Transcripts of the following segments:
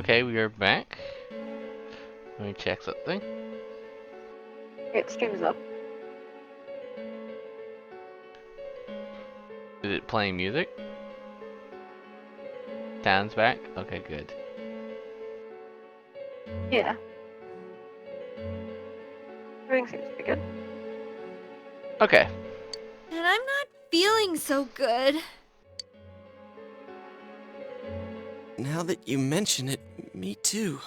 Okay, we are back. Let me check something. It streams up. Is it playing music? Sounds back? Okay, good. Yeah. Everything seems to be good. Okay. And I'm not feeling so good. Now that you mention it, me too.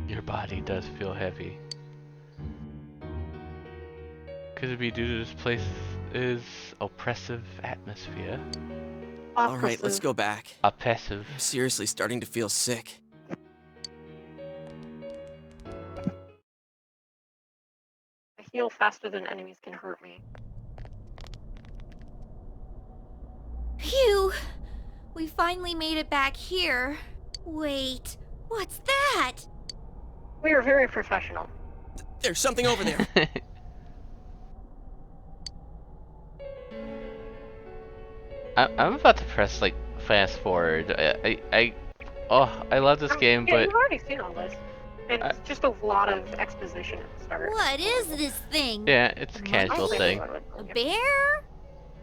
Your body does feel heavy. Could it be due to this place's oppressive atmosphere? Alright, let's go back. Oppressive. I'm seriously starting to feel sick. I heal faster than enemies can hurt me. Phew! We finally made it back here. Wait, what's that? We are very professional. There's something over there. I'm about to press like fast forward. I love this game, Yeah, but you've already seen all this. And it's just a lot of exposition at the start. What is this thing? yeah, it's a casual Monkey? thing. A bear?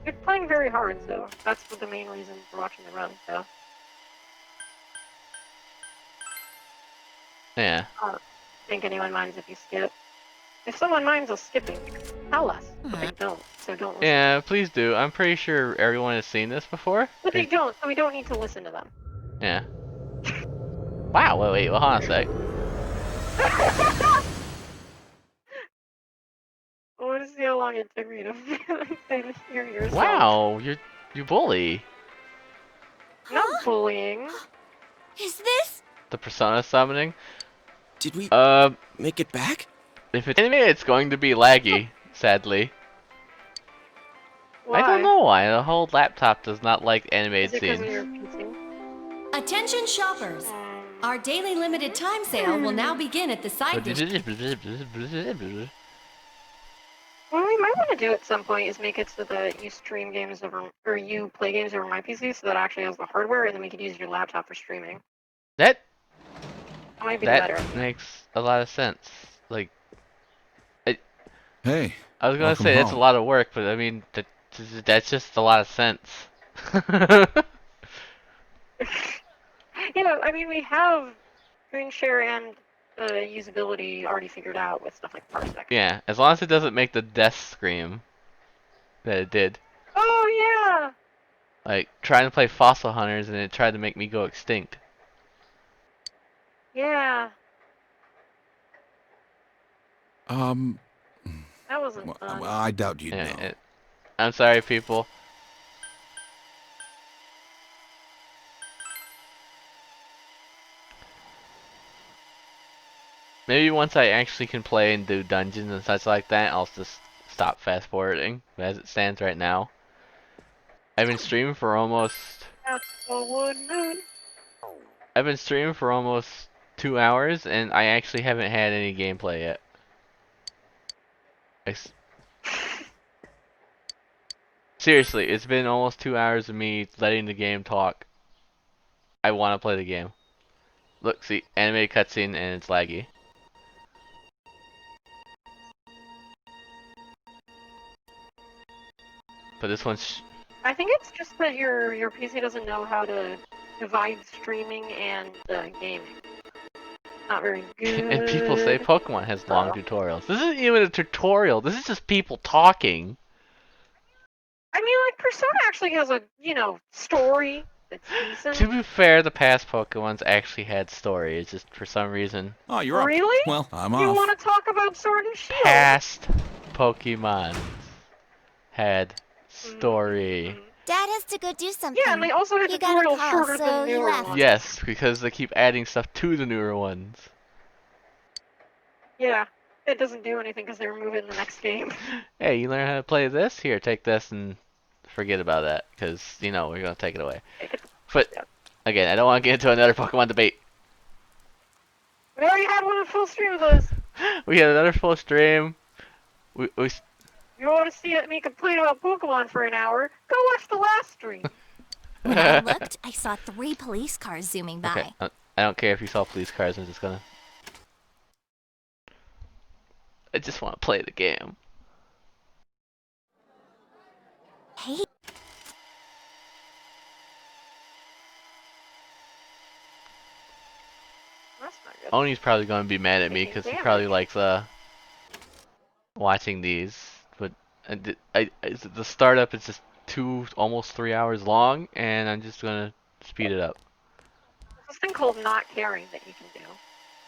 You're playing very hard, so that's the main reason for watching the run, so. Yeah. I don't think anyone minds if you skip. If someone minds us skipping, tell us. But they don't, so don't listen. Yeah, please do. I'm pretty sure everyone has seen this before. But they don't, so we don't need to listen to them. Yeah. Wow, wait, well, hold on a sec. I want to see how long it took me to say to hear yourself. Wow, you bully. Not bullying. Is this? The persona summoning. Did we Um, make it back? if it's anime, it's going to be laggy, sadly. Why? I don't know why. The whole laptop does not like Is animated it because scenes. of your PC? Attention shoppers! Our daily limited time sale will now begin at the side dish. What we might want to do at some point is make it so that you stream games over, or you play games over my PC, so that it actually has the hardware, and then we could use your laptop for streaming. That That might be that better. makes a lot of sense. Like, Hey, I was gonna welcome say that's a home. lot of work, but I mean that's just a lot of sense. Yeah, I mean, we have screen share and usability already figured out with stuff like Parsec. Yeah, as long as it doesn't make the death scream that it did. Oh, yeah! Like trying to play Fossil Hunters and it tried to make me go extinct. Yeah, Um, that wasn't well, fun. I doubt you'd Yeah, know. I'm sorry, people. Maybe once I actually can play and do dungeons and such like that, I'll just stop fast forwarding. But as it stands right now, I've been streaming for almost That's the wood moon. I've been streaming for almost 2 hours, and I actually haven't had any gameplay yet. Seriously, it's been almost 2 hours of me letting the game talk. I want to play the game. Look, see, animated cutscene, and it's laggy. But this one's I think it's just that your PC doesn't know how to divide streaming and gaming. Not very good. and people say Pokemon has long Oh. tutorials. This isn't even a tutorial. This is just people talking. I mean, like, Persona actually has a, story that's decent. To be fair, the past Pokemons actually had story. It's just for some reason, Oh, you're up. Really? Well, I'm You off. want to talk about Sword and Shield? past Pokemon had story. Mhm. Dad has to go do something. Yeah, and they also had He got a tutorials call, shorter so than he newer left. ones. Yes, because they keep adding stuff to the newer ones. Yeah, it doesn't do anything because they remove it in the next game. Hey, you learn how to play this? Here, take this and forget about that, because, we're going to take it away. But, again, I don't want to get into another Pokemon debate. We already had one in full stream with us. We had another full stream. We You want to see me complain about Pokemon for an hour? Go watch the last stream. When I looked, I saw 3 police cars zooming by. Okay, I don't care if you saw police cars. I'm just gonna. I just want to play the game. Hey, That's not good. Oni's probably gonna be mad at me because he probably likes watching these. But the startup is just almost 3 hours long, and I'm just gonna speed it up. There's this thing called not caring that you can do.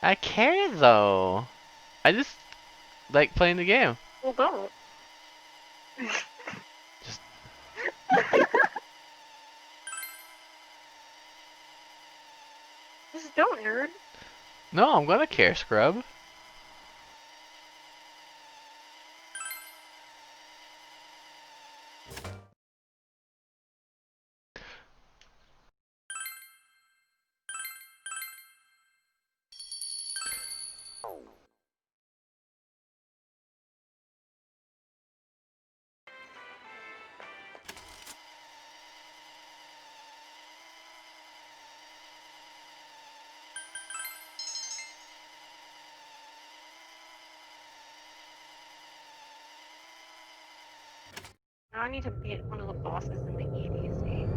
I care though. I just like playing the game. Well, don't. Just- Just don't, nerd. No, I'm gonna care, scrub. Now I need to beat one of the bosses in the EDC.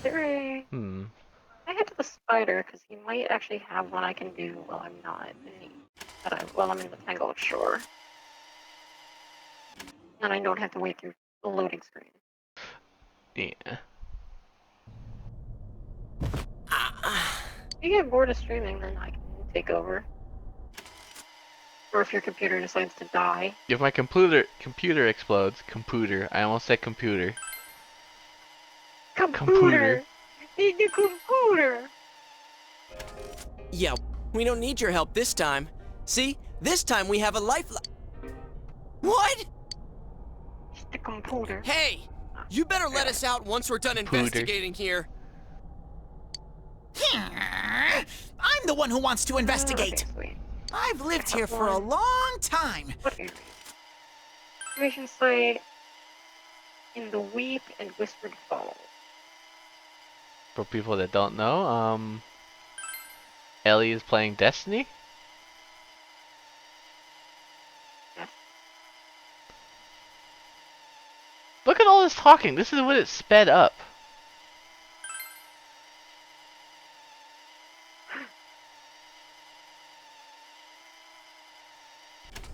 Hooray. I head to the spider because he might actually have one I can do while I'm not in while I'm in the Tangled Shore. And I don't have to wait through the loading screen. Yeah. If you get bored of streaming, then I can take over. Or if your computer decides to die. If my computer explodes, I almost said computer. Computer! Need the computer! Yeah, we don't need your help this time. See? This time we have a lifeline. What? It's the computer. Hey! You better let us out once we're done investigating here. I'm the one who wants to investigate. Okay, I've lived here for a long time. what area? Excavation site in the Weep and Whispered Falls. For people that don't know, Ellie is playing Destiny. Yes. Look at all this talking. This is what it sped up.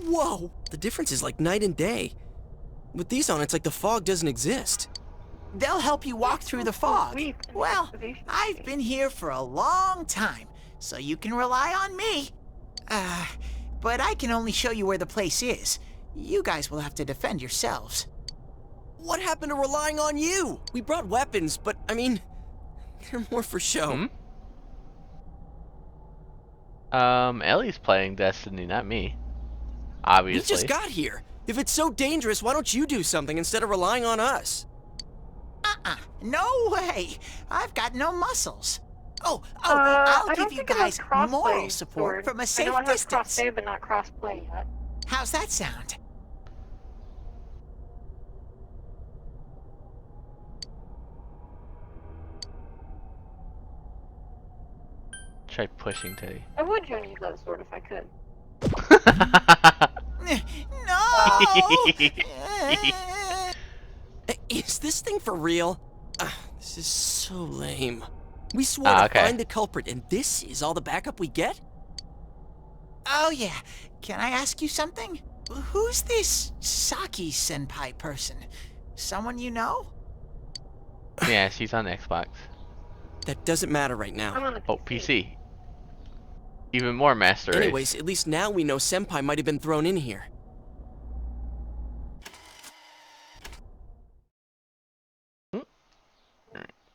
Whoa! The difference is like night and day. With these on, it's like the fog doesn't exist. They'll help you walk through the fog. Weep and Well, excavation I've site. been here for a long time, so you can rely on me. But I can only show you where the place is. You guys will have to defend yourselves. What happened to relying on you? We brought weapons, but I mean, they're more for show. Ellie's playing Destiny, not me. Obviously. We just got here. If it's so dangerous, why don't you do something instead of relying on us? No way! I've got no muscles. Oh, I I'll don't give you think it has guys crossplay, moral support Sword. from a I safe know it has distance. crossplay, but not crossplay yet. How's that sound? Try pushing Teddy. I would join you though, Sword, if I could. No! Is this thing for real? This is so lame. We swore to okay. find the culprit, and this is all the backup we get? Oh yeah, can I ask you something? Who's this Saki senpai person? Someone you know? Yeah, she's on Xbox. That doesn't matter right I'm now. on the Oh, PC. Even more Master Race. Anyways, at least now we know Senpai might have been thrown in here.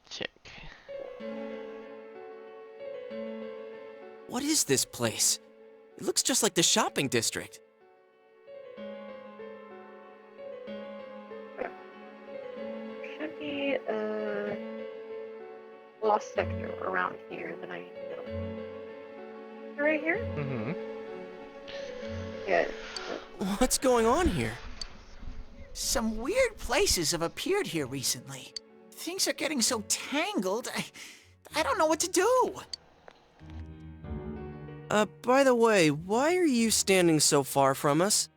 Check. What is this place? It looks just like the shopping district. should be a lost sector around here that I need to know. Right here? Mm-hmm. Yeah. What's going on here? Some weird places have appeared here recently. Things are getting so tangled, I don't know what to do. By the way, why are you standing so far from us?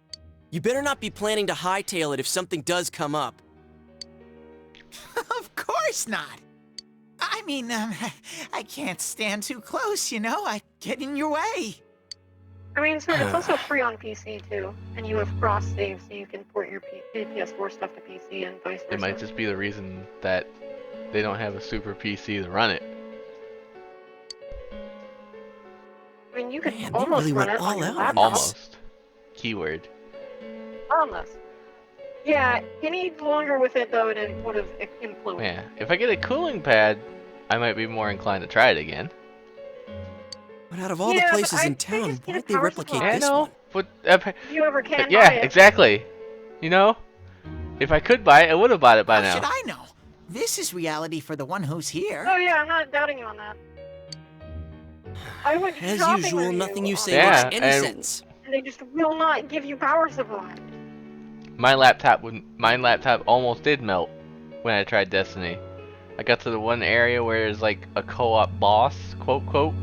You better not be planning to hightail it if something does come up. Of course not. I mean, I can't stand too close, you know? I get in your way. I mean, sir, it's also free on PC too, and you have cross saves, so you can port your PS4 stuff to PC and vice versa. It might just be the reason that they don't have a super PC to run it. I mean, you could Man, they almost really run went it on all your out on laptop. Almost. Keyword. Almost. Yeah, any longer with it though, and it would have imploded. Yeah, if I get a cooling pad, I might be more inclined to try it again. But out of all Yeah, the but places I in think it's town, in a why'd they power replicate supply. Yeah, I this know, one? but If you ever can yeah, buy it. exactly. You know, if I could buy it, I would have bought it by How now. should I know? This is reality for the one who's here. Oh yeah, I'm not doubting you on that. I went As shopping usual, with nothing you on say Yeah, makes any and- sense. and they just will not give you power supply. My laptop almost did melt when I tried Destiny. I got to the one area where there's like a co-op boss, quote quote,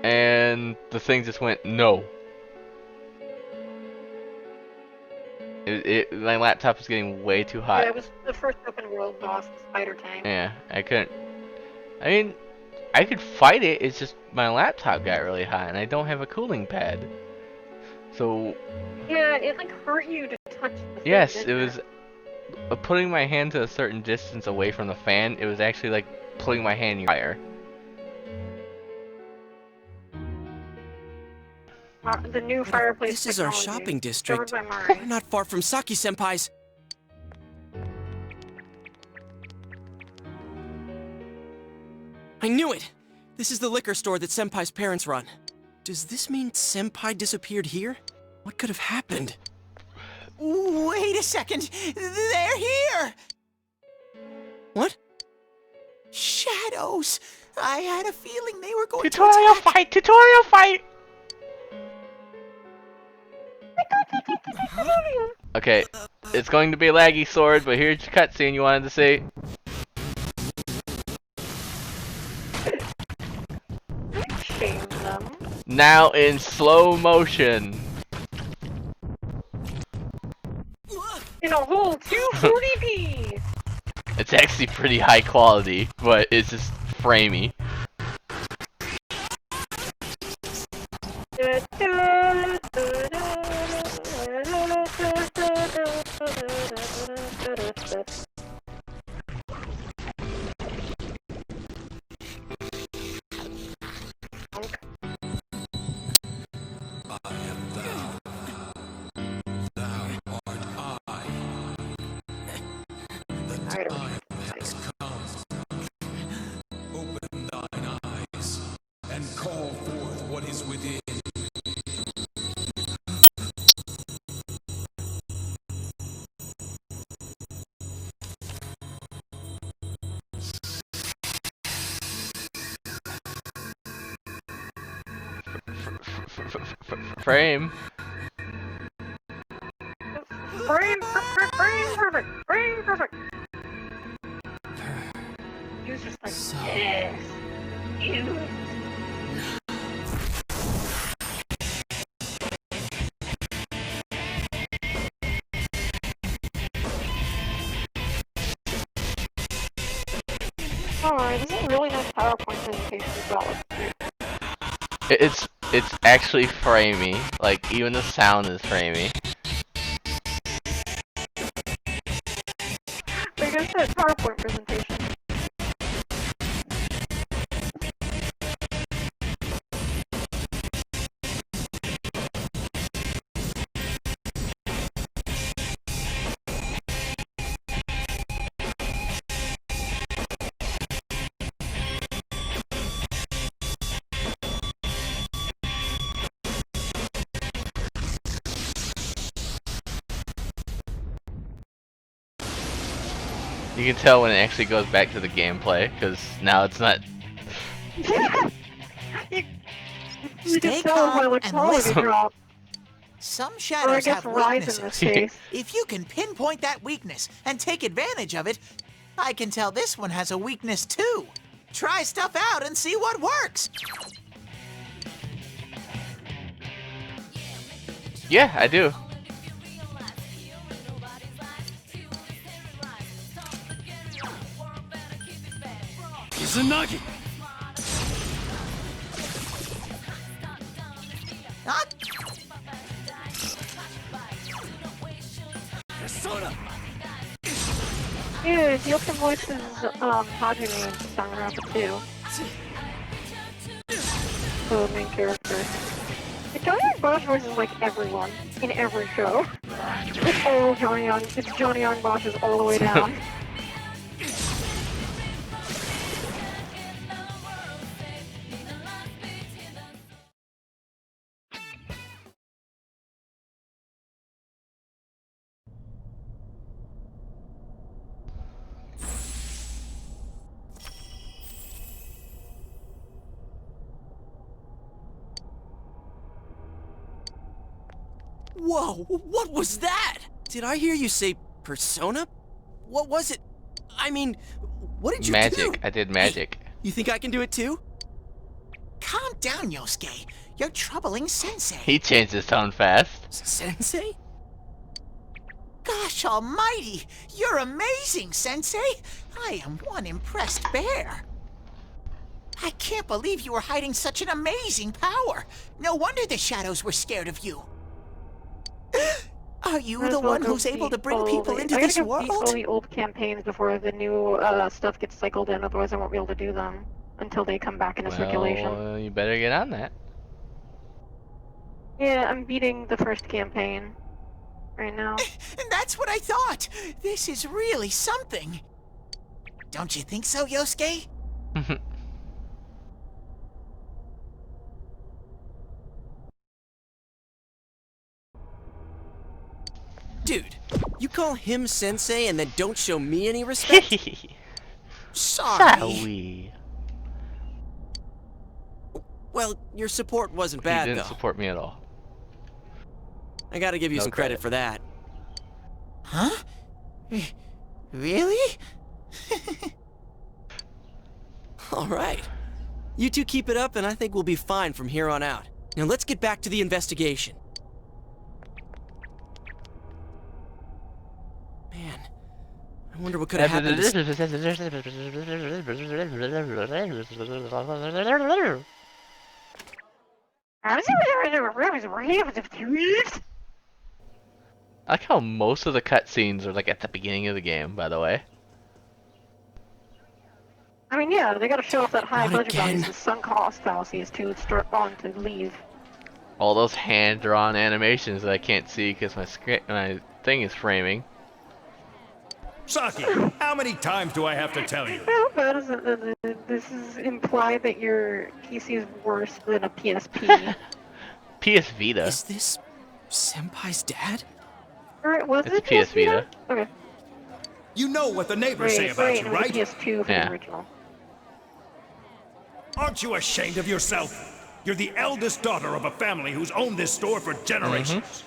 and the thing just went no. My laptop was getting way too Yeah, hot. it was the first open world boss, the spider tank. Yeah, I couldn't. I mean, I could fight it. It's just my laptop got really hot, and I don't have a cooling pad. So Yeah, it like hurt you to touch the thing, yes, didn't it was putting my hand to a certain distance away from the fan. It was actually like putting my hand in fire. The new fireplace This is our technology, shopping district. discovered by We're Mari. not far from Saki-senpai's. I knew it! This is the liquor store that Senpai's parents run. Does this mean Senpai disappeared here? What could have happened? Wait a second. They're here. What? Shadows. I had a feeling they were going Tutorial to attack. fight! Tutorial fight! Okay, it's going to be a laggy sword, but here's your cutscene you wanted to see. Shame them. Now in slow motion. In a whole 240p! It's actually pretty high quality, but it's just framey. Open thine eyes and call forth what is within. Frame. Frame perfect! Frame perfect! He was just like, yes! You! Alright, this is a really nice PowerPoint presentation as well. It's actually framey. Like even the sound is framey. Like I said, PowerPoint presentation. You can tell when it actually goes back to the gameplay, because now it's not. You Stay can tell calm by the and quality listen. drop. Some Or I shadows guess have Rise in weaknesses. this case. If you can pinpoint that weakness and take advantage of it, I can tell this one has a weakness too. Try stuff out and see what works. Yeah, I do. Izanagi! Ah, Persona! Yeah, he also voices Hajime in Danganronpa too. The main character. Like, Johnny Young Bosch voices like everyone in every show. It's all Johnny Young. It's Johnny Young Bosch's all the way down. Whoa, what was that? Did I hear you say persona? What was it? I mean, what did you do? Magic. I did magic. You think I can do it too? calm down, Yosuke. You're troubling Sensei. He changed his tone fast. Sensei? Gosh almighty! You're amazing, Sensei! I am one impressed bear. I can't believe you were hiding such an amazing power. No wonder the shadows were scared of you. Are you the one who's able to bring people into this I gotta go beat all world? the old campaigns before the new stuff gets cycled in, otherwise I won't be able to do them until they come back into circulation. Well, you better get on that. Yeah, I'm beating the first campaign right now. And that's what I thought. This is really something. Don't you think so, Yosuke? Dude, you call him Sensei and then don't show me any respect? Sorry. Sorry. Well, your support wasn't He bad, didn't though. support me at all. I gotta give you No some credit credit. for that. Huh? Really? Alright. You two keep it up and I think we'll be fine from here on out. Now let's get back to the investigation. Man, I wonder what could have happened to... I I like how most of the cutscenes are like at the beginning of the game, by the way. mean, yeah, they gotta show off that high Not budget again. values and sunk cost fallacies to start on to leave. All those hand-drawn animations that I can't see because my thing is framing. Saki, how many times do I have to tell you? How bad is it that this is implied that your PC is worse than a PSP? PS Vita. Is this Senpai's dad? Or was It's it PS Vita. Okay. You know what the neighbors say about Right, you, it was right? PS2 for Yeah. the original. Aren't you ashamed of yourself? You're the eldest daughter of a family who's owned this store for generations.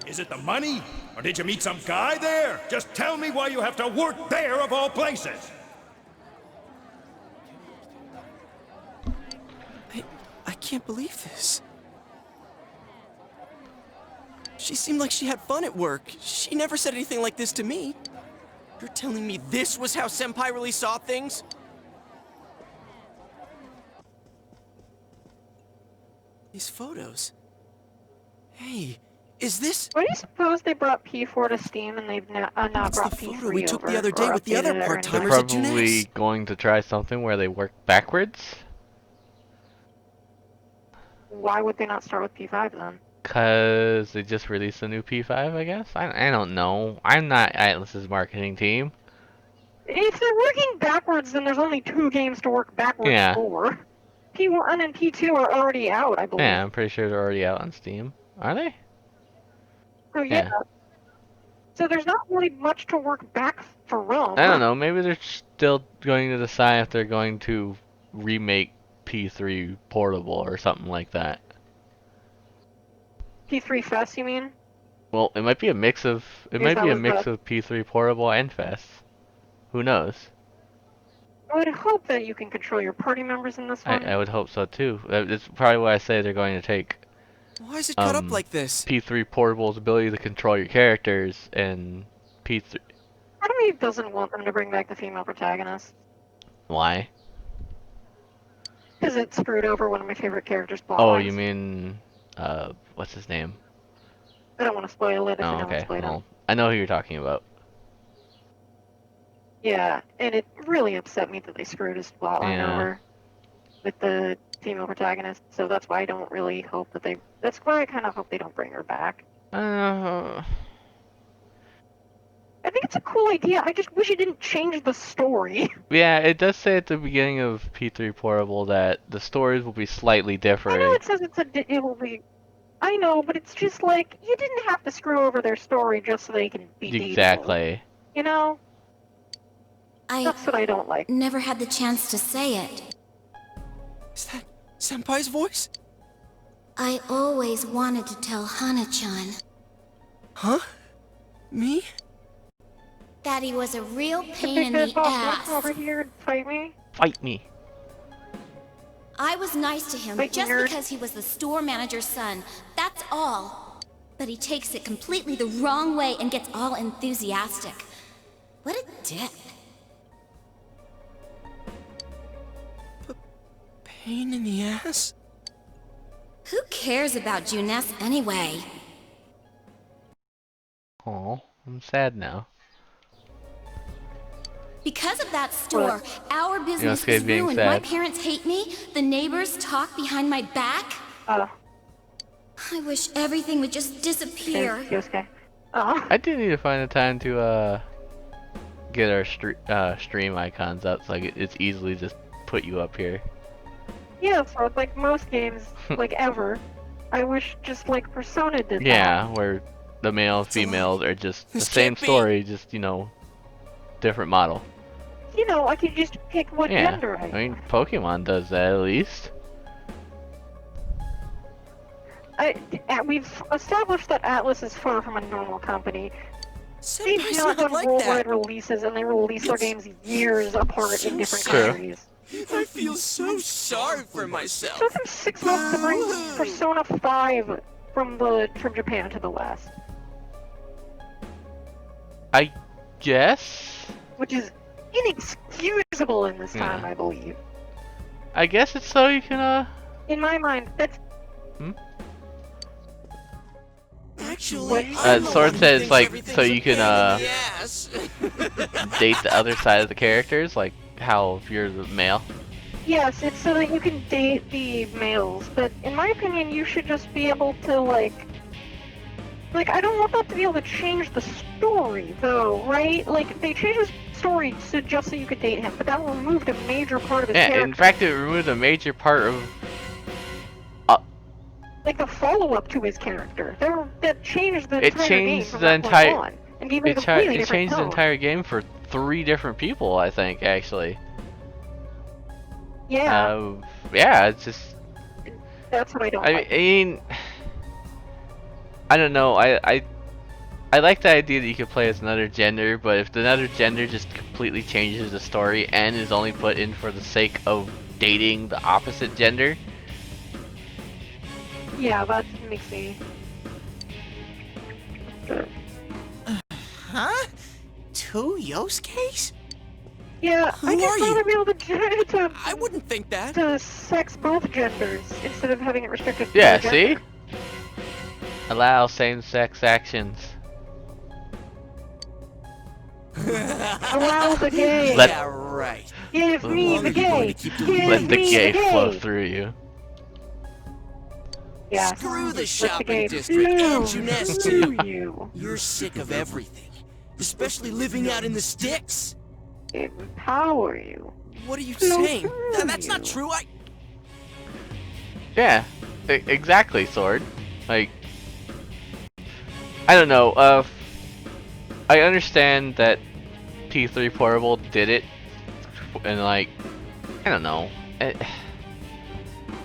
Is it the money? Or did you meet some guy there? Just tell me why you have to work there of all places. I can't believe this. She seemed like she had fun at work. She never said anything like this to me. You're telling me this was how Senpai really saw things? These photos. Hey, is this... Why do you suppose they brought P4 to Steam and they've not That's brought the P3 photo we took the over, other day or with the other updated it or part-timers anything? at Probably Junes. going to try something where they work backwards. Why would they not start with P5 then? Cause they just released a new P5, I guess. I don't know. I'm not Atlus's marketing team. If they're working backwards, then there's only 2 games to work backwards Yeah. for. P1 and P2 are already out, I believe. Yeah, I'm pretty sure they're already out on Steam. Are they? Oh, yeah. Yeah. So there's not really much to work back from. I don't know. Maybe they're still going to decide if they're going to remake P3 portable or something like that. P3 Fest, you mean? Well, it might be a mix of P3 Portable and Fest. Who knows? I would hope that you can control your party members in this one. I would hope so too. That's probably why I say they're going to take Why is it cut up like this? P3 Portable's ability to control your characters and P3. Part of me doesn't want them to bring back the female protagonist. Why? Because it screwed over one of my favorite characters' plot Oh, lines. you mean what's his name? I don't want to spoil it if Oh, I don't okay. spoil Well, it. I know who you're talking about. Yeah, and it really upset me that they screwed his plotline Yeah. over with the female protagonist. So that's why I don't really hope that they. That's why I kind of hope they don't bring her back. Uh, I think it's a cool idea. I just wish it didn't change the story. yeah, it does say at the beginning of P3 Portable that the stories will be slightly I know different. it says it will be. I know, but it's just like you didn't have to screw over their story just so they can be dateable. Exactly. You know, I that's what I don't like. never had the chance to say it. Is that Senpai's voice? I always wanted to tell Hana-chan Huh? Me? that he was a real pain Take in that the boss over ass. here and fight me. Fight me. I was nice to him Wait, just nerd. because he was the store manager's son. That's all. But he takes it completely the wrong way and gets all enthusiastic. What a dick. Pain in the ass? Who cares about Juness anyway? Oh, I'm sad now. Because of that store, our business okay, is being ruined. My sad. parents hate me. The neighbors talk behind my back. I wish everything would just disappear. Yosuke. I do need to find the time to get our stream icons up so it's easily just put you up here. Yeah, so it's like most games, like ever. I wish just like Persona did Yeah, where the male and females are just the This same can't be. story, just different model. that. You know, I could just pick what Yeah, gender I mean Pokemon does that at least. We've established that Atlas is far from a normal company. They Senpai's do not have like worldwide that. releases, and they release their games years apart in different True. countries. I feel so sorry for myself. It took them 6 months to bring Persona 5 from Japan to the West, I guess. which is inexcusable in this time, Yeah. I believe. I guess it's so you can In my mind, that's Actually, What? I'm the Sword one who says, thinks like, everything's so a you can, pain in the ass. date the other side of the characters, like how if you're the male. yes, it's so that you can date the males. But in my opinion, you should just be able to like I don't want that to be able to change the story, though, right? Like they changed his story to just so you could date him, but that removed a major part of his Yeah, character. in fact, it removed a major part of. Like the follow-up to his character. That changed the It entire changed game from the that point entire- on, and gave it a It completely different changed the tone. entire game for 3 different people, I think, actually. Yeah, Yeah, it's just. that's what I don't I like. mean, I don't know. I like the idea that you could play as another gender, but if the other gender just completely changes the story and is only put in for the sake of dating the opposite gender, Yeah, that makes me. Huh? 2 Yosuke's? Yeah, Who I just are thought you? I'd be able to I wouldn't think that. to sex both genders instead of having it restricted to yeah, one see? gender. Allow same-sex actions. Allow the gay. Let- Yeah, right. Give me long the are you going gay. to keep doing Give Let the me gay the flow gay. through you. Yeah. Screw the Let the shopping gay district and flow Juness through too. you. You're sick of everything, especially living out in the sticks. Empower you. What are you Flow saying? through That's not you. true. Yeah, exactly, Sword. Like, I don't know. I understand that P3 Portable did it, and like, I don't know.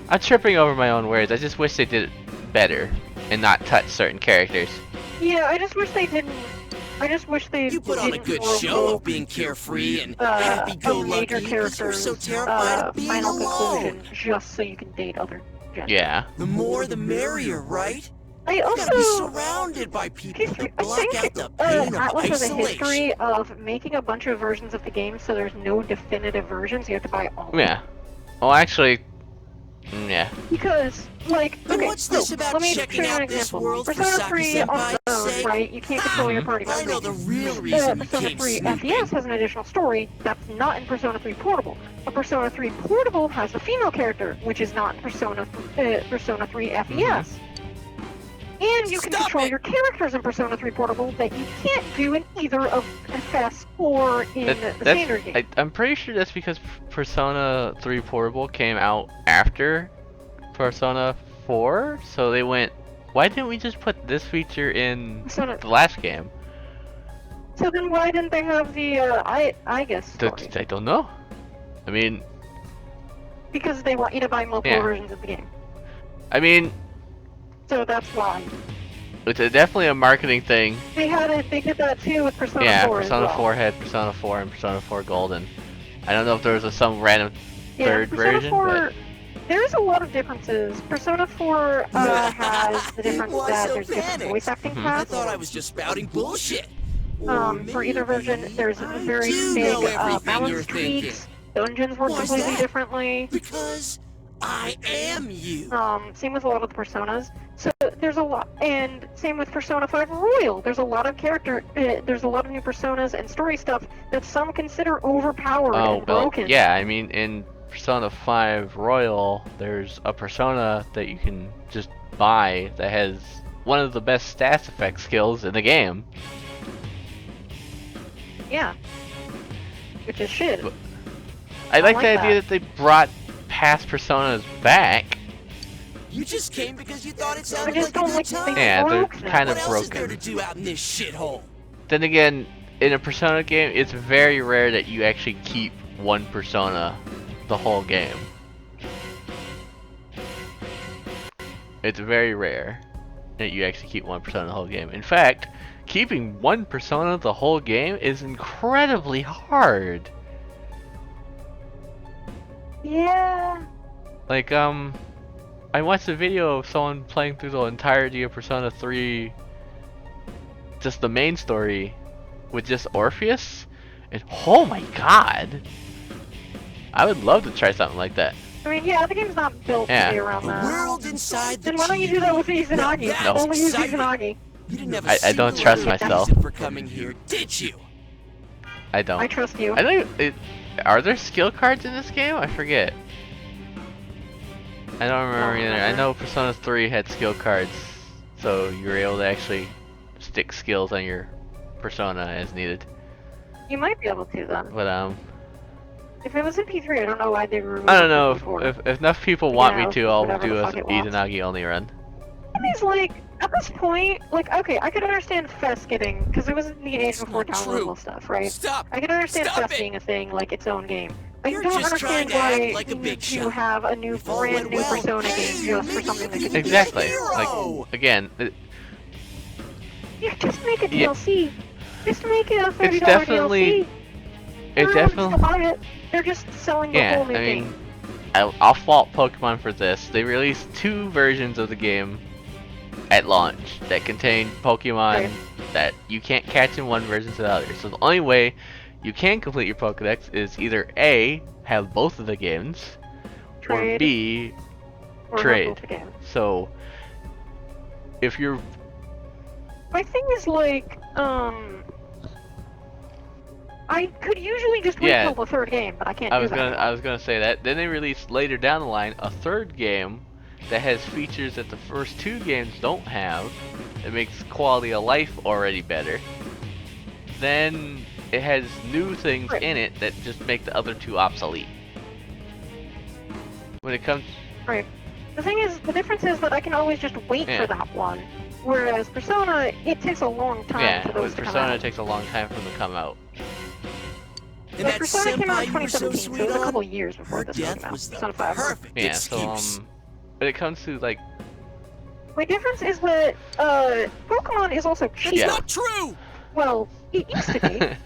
I'm tripping over my own words. I just wish they did it better. and not touch certain characters. Yeah, I just wish they didn't. I just wish they You put on a didn't good show revoke, of being carefree and a major happy-go-lucky because you're character's so terrified of being final alone. conclusion just so you can date other genders. Yeah. The more the merrier, right? I You gotta be also surrounded by people to history. I block think out the pain of Atlas has a isolation. history of making a bunch of versions of the game, so there's no definitive versions. You have to buy all. Yeah. Well, actually, yeah. Because, like, Then okay, what's this so about let me checking show you an out this example. world for Persona Saki 3 on Senpai's its own, sake? right? You can't control your party I know members. the real reason you Persona came 3 snooping. FES has an additional story that's not in Persona 3 Portable. But Persona 3 Portable has a female character, which is not in Persona 3 FES. And you can Stop control it! your characters in Persona 3 Portable that you can't do in either of FS or in the standard game. I'm pretty sure that's because Persona 3 Portable came out after Persona 4, so they went, why didn't we just put this feature in Persona. the last game? So then why didn't they have the I guess story? I don't know. I mean, Because they want you to buy multiple Yeah. versions of the game. I mean, So that's why. it's definitely a marketing thing. They did that too with Persona Yeah, 4 Persona as well. 4 had Persona 4 and Persona 4 Golden. I don't know if there was some random Yeah, third Persona version, 4, but there's a lot of differences. Persona 4 has the difference Why that so there's different panicked? voice acting Mhm. I paths. thought I was just spouting bullshit. For either version, there's I very do big know everything you're balance thinking. tweaks. Dungeons work Why's completely that? differently. Because I am you. Same with a lot of the personas. So there's a lot, and same with Persona 5 Royal. There's a lot of there's a lot of new personas and story stuff that some consider overpowered oh, and well, broken. yeah, I mean, in Persona 5 Royal, there's a persona that you can just buy that has one of the best stats effect skills in the game. Yeah. Which is shit. But- I like like the idea that. that they brought past personas back. You just came because you thought it I sounded just like a don't good like time. they Yeah, they're broke them. kind What of else is there to broken. do out in this shithole? Then again, in a Persona game, it's very rare that you actually keep one persona the whole game. It's very rare that you actually keep one persona the whole game. In fact, keeping one persona the whole game is incredibly hard. Yeah. Like, I watched a video of someone playing through the entirety of Persona 3, just the main story, with just Orpheus, and oh my god! I would love to try something like that. I mean, yeah, the game's not built Yeah. to be around The that. world inside the Then why don't you do that with Izanagi? Now that's Only use exciting. Izanagi. You didn't have a I don't single trust other myself. reason for coming here, did you? I don't. I trust you. I don't. Are there skill cards in this game? I forget. I don't remember either. I know Persona 3 had skill cards, so you were able to actually stick skills on your persona as needed. You might be able to then. But If it was in P3, I don't know why they removed I don't it know before. if enough people want Yeah, me to, I'll whatever do the a fuck it was. Izanagi only run. It's like, at this point, like, okay, I could understand Fest getting, because it was in the age It's before not true. downloadable stuff, right? Stop! I can understand Stop Fest it! being a thing, like its own game. I You're don't just trying understand to act why like a you big need to shot. have a new, If all brand went new well, Persona hey, game just for maybe something that you could could be be a Exactly. hero. Like again, Yeah, just make a Yeah. DLC. Just make it a $30 it's definitely DLC. it Everyone's gonna definitely buy it. They're just selling the yeah. whole new I game. mean, I'll fault Pokemon for this. They released 2 versions of the game at launch that contain Pokemon Right. that you can't catch in one version to the other. So the only way you can complete your Pokedex is either A, have both of the games, or Trade. B, Or not trade. both again. so if you're My thing is like, I could usually just wait Yeah. till the third game, but I can't I do was that. gonna say that. Then they released later down the line a 3rd game that has features that the first 2 games don't have. It makes quality of life already better. Then it has new things Right. in it that just make the other 2 obsolete. When it comes, Right. The thing is, the difference is that I can always just wait Yeah. for that one. Whereas Persona, it takes a long time yeah, for those with to come Persona it out. takes a long time for them to come out. And Like, that Persona came out in senpai you were so 2017, so sweet it was a on, couple years before her this one death came out. was the Persona 5. perfect Yeah, excuse. so when it comes to like My difference is that Pokemon is also cheap. It's Yeah. not true! Well, it used to be.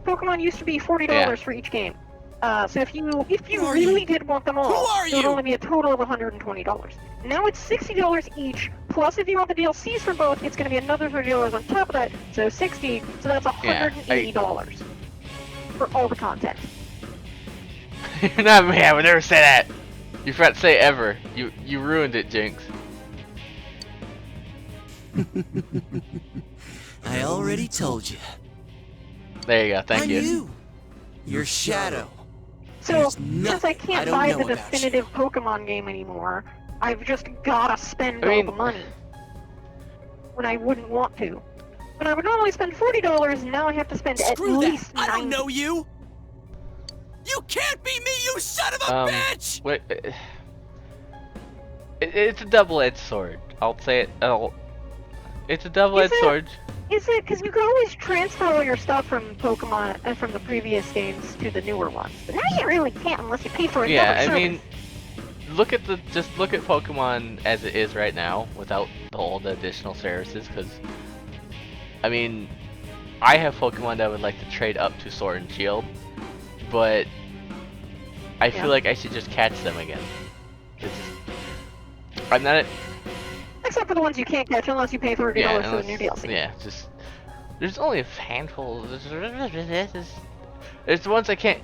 Pokemon used to be $40 Yeah. for each game. So if you Who are really you? did want them all, Who are it would you? only be a total of $120. Now it's $60 each. Plus, if you want the DLCs for both, it's going to be another $30 on top of that. So 60. So that's $180 for all the content. You're not me. I would never say that. You forgot to say ever. You ruined it, Jinx. I already told you. There you go. Thank I'm you. you. Your shadow. So There's since nothing I I can't don't buy know the about definitive Pokemon game anymore, I've just gotta spend I mean- all the money when I wouldn't want to. But I would normally spend $40, and now I have to spend at Screw least that! I don't $90. know you! You can't be me, you son of a bitch! Wait, it's a double-edged sword. I'll say it. It's a double-edged Is it? sword. Is it? Because you can always transfer all your stuff from Pokemon from the previous games to the newer ones. But now you really can't unless you pay for another Yeah, I service. mean, just look at Pokemon as it is right now, without all the additional services. Because, I mean, I have Pokemon that I would like to trade up to Sword and Shield, but I Yeah. feel like I should just catch them again. I'm not. Except for the ones you can't catch unless you pay $30 Yeah, for the new DLC. yeah, just there's only a handful. There's the ones I can't.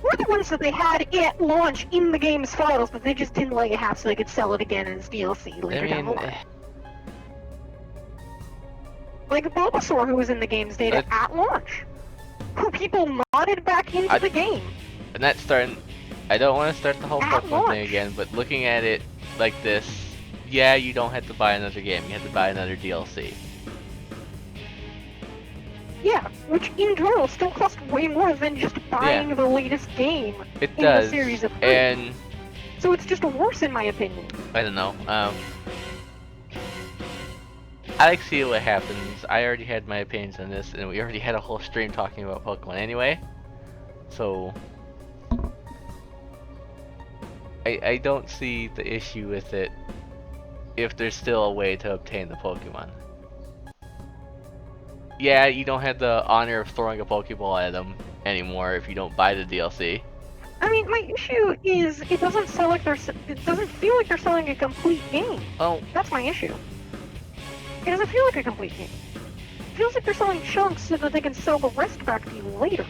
Or the ones that they had at launch in the game's files, but they just didn't let you have so they could sell it again as DLC later I down the mean, line. Like Bulbasaur, who was in the game's data at launch, who people modded back into the game. and that's starting. I don't want to start the whole At Pokemon launch. thing again, but looking at it like this, yeah, you don't have to buy another game. You have to buy another DLC. Yeah, which in total still cost way more than just buying the latest game It in does, the series of 3. and So it's just worse in my opinion. I don't know. I like to see what happens. I already had my opinions on this, and we already had a whole stream talking about Pokemon anyway. So I don't see the issue with it if there's still a way to obtain the Pokemon. Yeah, you don't have the honor of throwing a Pokeball at them anymore if you don't buy the DLC. I mean, my issue is it doesn't feel like they're selling a complete game. Oh, That's my issue. It doesn't feel like a complete game. It feels like they're selling chunks so that they can sell the rest back to you later.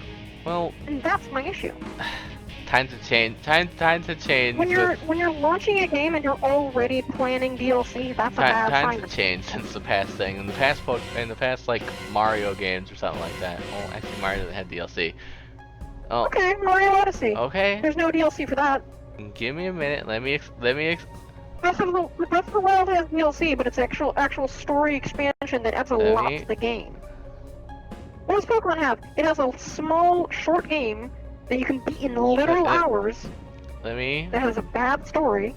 well, And that's my issue. time to change. Time to change. When you're launching a game and you're already planning DLC, that's a bad Time sign. to change since the past thing. In the past like Mario games or something like that. Oh, actually Mario doesn't have DLC. Oh, Okay, Mario Odyssey. okay. There's no DLC for that. Give me a minute. Let me. Breath of the Wild has DLC, but it's actual story expansion that adds a Let lot me- to the game. What does Pokemon have? It has a small, short game that you can beat in literal hours Let me. that has a bad story.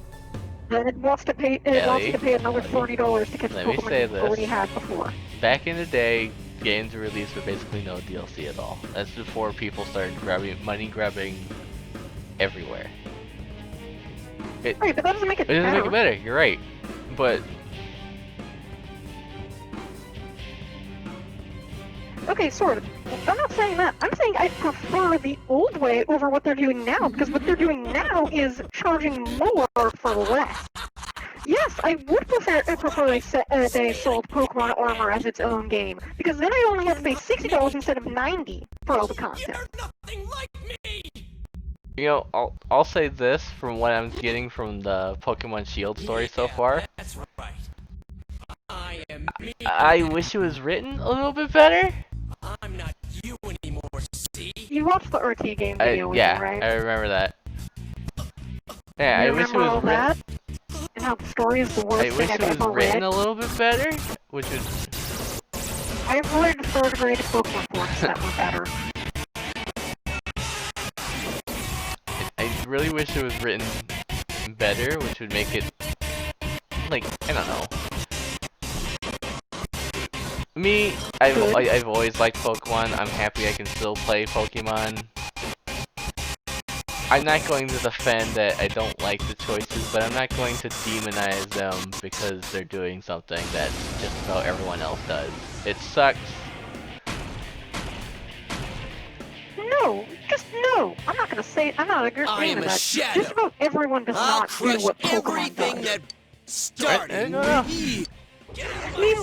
Then it wants to pay. It wants you to pay another $40 to catch Let me Pokemon say you this. already had before. Back in the day, games were released with basically no DLC at all. That's before people started money grabbing everywhere. Right, but that doesn't make it It doesn't better. make it better. You're right, but Okay, sort of. I'm not saying that. I'm saying I prefer the old way over what they're doing now, because what they're doing now is charging more for less. Yes, I would prefer they sold Pokemon Armor as its own game, because then I only have to pay $60 instead of $90 for all the content. Nothing like me! you know, I'll say this from what I'm getting from the Pokemon Shield story so far. That's right. I am me. I wish it was written a little bit better. I'm not you anymore, see? You watched the RT game video with me, Yeah, right? I remember that. Yeah, You I wish it remember all was written. that? And how the story is the worst I thing wish I've it was ever written read? a little bit better, which would. I've read 3rd grade Pokemon books that were better. I really wish it was written better, which would make it like I don't know. Me, I've always liked Pokemon. I'm happy I can still play Pokemon. I'm not going to defend that I don't like the choices, but I'm not going to demonize them because they're doing something that just about everyone else does. It sucks. No, just no. I'm not gonna say. I'm not agreeing I am with a that. shadow. Just about everyone does I'll not do crush what Pokemon everything does. that started no. me. Name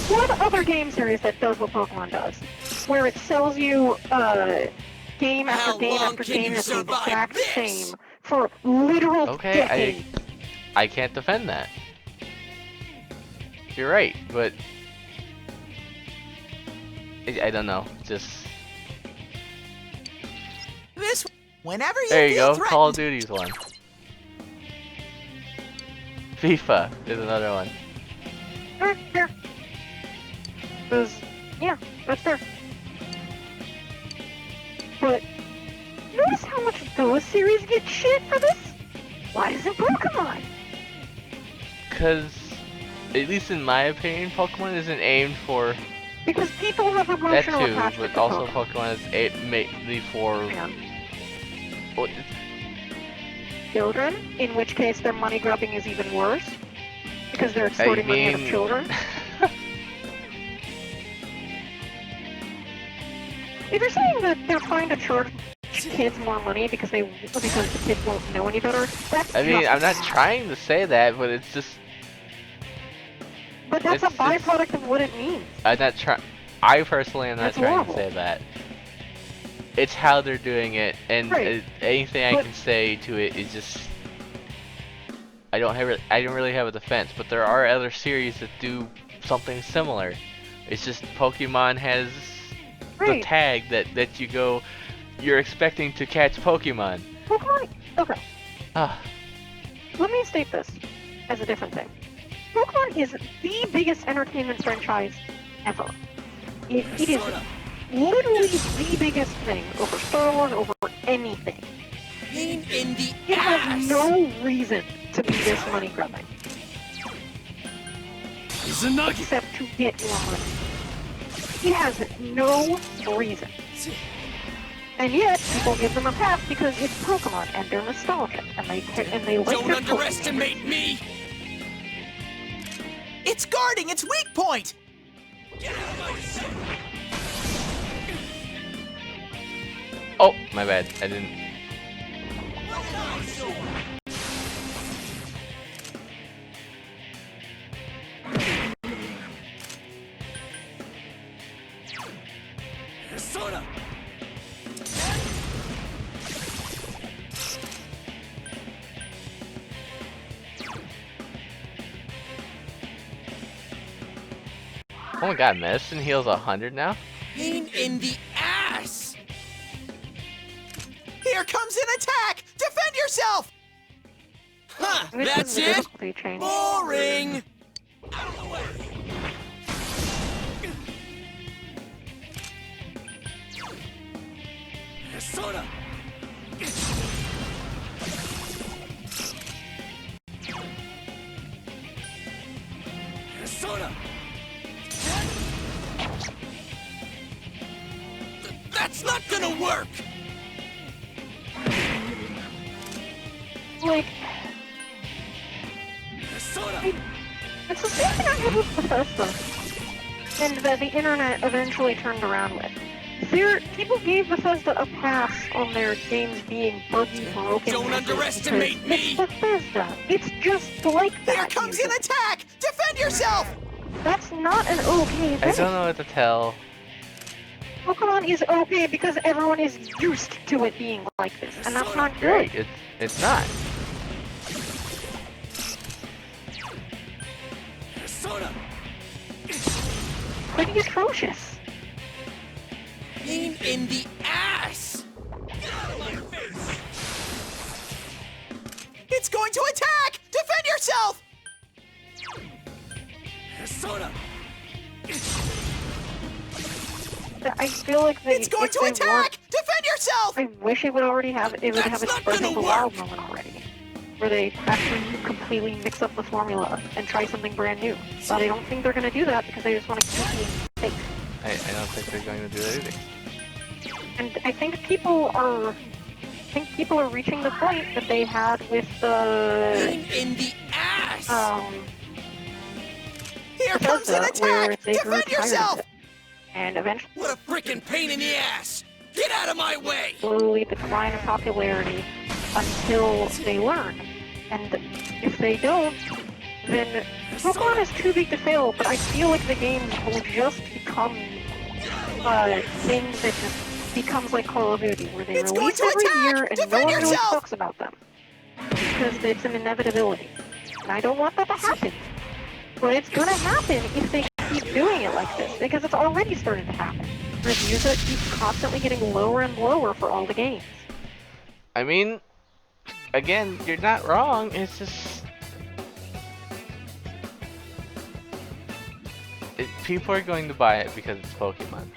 one other game series that does what Pokemon does, where it sells you game after How game long after can game you that's the survive exact this? same for literal Okay, decades. I can't defend that. You're right, but I don't know. Just This, whenever you there you feel go. threatened. Call of Duty's one. FIFA is another one. Fair. Yeah, that's fair. But notice how much those series get shit for this? Why doesn't Pokemon? Because, at least in my opinion, Pokemon isn't aimed for Because people have that emotional too, attachment but to also Pokemon. Pokemon is mainly for. Man. Well, Children, in which case their money grubbing is even worse. Because they're I extorting money out of mean, children. If you're saying that they're trying to charge kids more money because the kids won't know any better, that's I mean, just I'm not wrong. trying to say that, but it's just But that's a it's- byproduct of what it means. I'm not trying. I personally am not That's trying horrible. to say that. It's how they're doing it, and Right. anything I But- can say to it is just. I don't really have a defense, but there are other series that do something similar. It's just Pokemon has the Right. tag that you go. You're expecting to catch Pokemon. Pokemon. Okay. Ah, Let me state this as a different thing. Pokemon is the biggest entertainment franchise ever. It is literally the biggest thing over Star Wars, over anything. Pain in the It ass. has no reason to be this money grubbing, except to get more money. It has no reason. And yet, people give them a pass because it's Pokemon and they're nostalgic and they like Don't their underestimate me. It's guarding its weak point. oh, my bad. I didn't. Oh my god, medicine heals 100 now? Pain in the ass. Here comes an attack. Defend yourself. Huh, Which that's is the it? difficulty change. Boring. That's not gonna work. Like, it's the same thing I had with Bethesda, and that the internet eventually turned around with. People gave Bethesda a pass on their games being buggy, broken. Don't messes underestimate because me. It's Bethesda. It's just like that. Here comes an usually. attack. Defend yourself. That's not an okay I thing. don't know what to tell. Pokemon is okay because everyone is used to it being like this, and that's not good. Right, it's not. Pretty atrocious. Pain in the ass. It's going to attack. Defend yourself. I feel like they. It's going if to they weren't- attack. Defend yourself. I wish it would already have it would have That's its not Breath gonna of the work. Wild moment already, where they actually completely mix up the formula and try something brand new. But I don't think they're gonna do that because they just want to keep being safe. I don't think they're going to do that either. And I think people are think people are reaching the point that they had with the Pain in the ass! Here comes an Bethesda, where attack! they grew Defend tired of yourself! it. And eventually What a freaking pain in the ass! Get out of my way! slowly decline in popularity until they learn. And if they don't, then Pokemon is too big to fail, but I feel like the game will just become a thing that just becomes like Call of Duty, where they It's going release to every attack! year and no Defend one really yourself! talks about them. Because it's an inevitability. And I don't want that to happen. But it's gonna happen if they keep doing it like this, because it's already started to happen. Reviews that keep constantly getting lower and lower for all the games. I mean, again, you're not wrong. It's just people are going to buy it because it's Pokemon.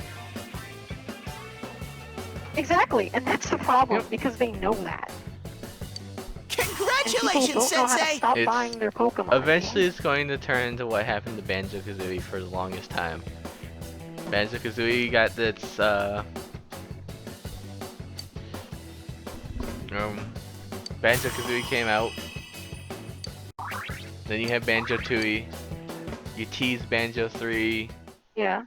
Exactly, and that's the problem, Yep. because they know that. And people Congratulations, don't know how to Sensei! stop It's- buying their Pokemon. Eventually, it's going to turn into what happened to Banjo-Kazooie for the longest time. Banjo-Kazooie got its Banjo-Kazooie came out. Then you had Banjo-Tooie. You teased Banjo 3. Yeah.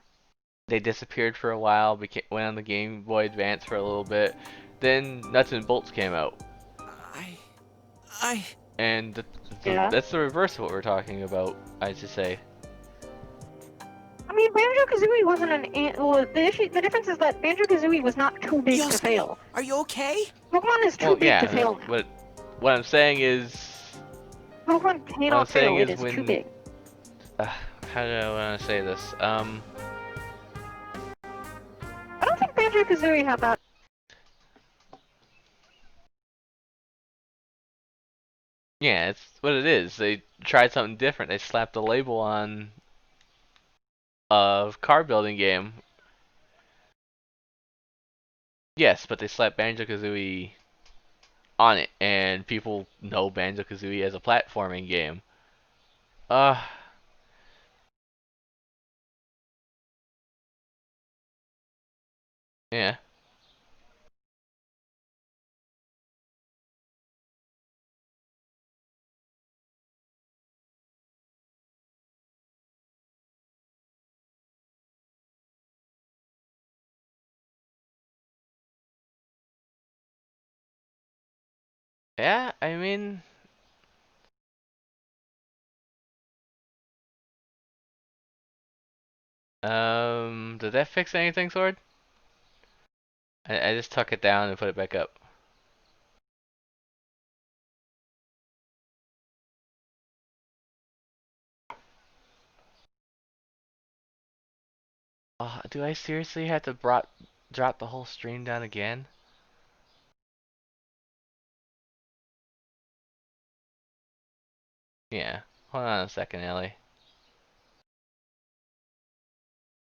They disappeared for a while. Went on the Game Boy Advance for a little bit. Then Nuts and Bolts came out, and Yeah. that's the reverse of what we're talking about. I should say. I mean, Banjo-Kazooie wasn't well, the difference is that Banjo-Kazooie was not too big to Yosuke, fail. are you okay? Pokemon is too Well, big yeah. to fail now. What I'm saying is, Pokemon cannot saying fail, it is is too when- big. how do I want to say this? I don't think Banjo-Kazooie had that. Yeah, it's what it is. They tried something different. They slapped a label on a car building game. Yes, but they slapped Banjo-Kazooie on it, and people know Banjo-Kazooie as a platforming game. Yeah. Yeah, I mean, did that fix anything, Sword? I just tuck it down and put it back up. Do I seriously have to drop the whole stream down again? Yeah. Hold on a second, Ellie.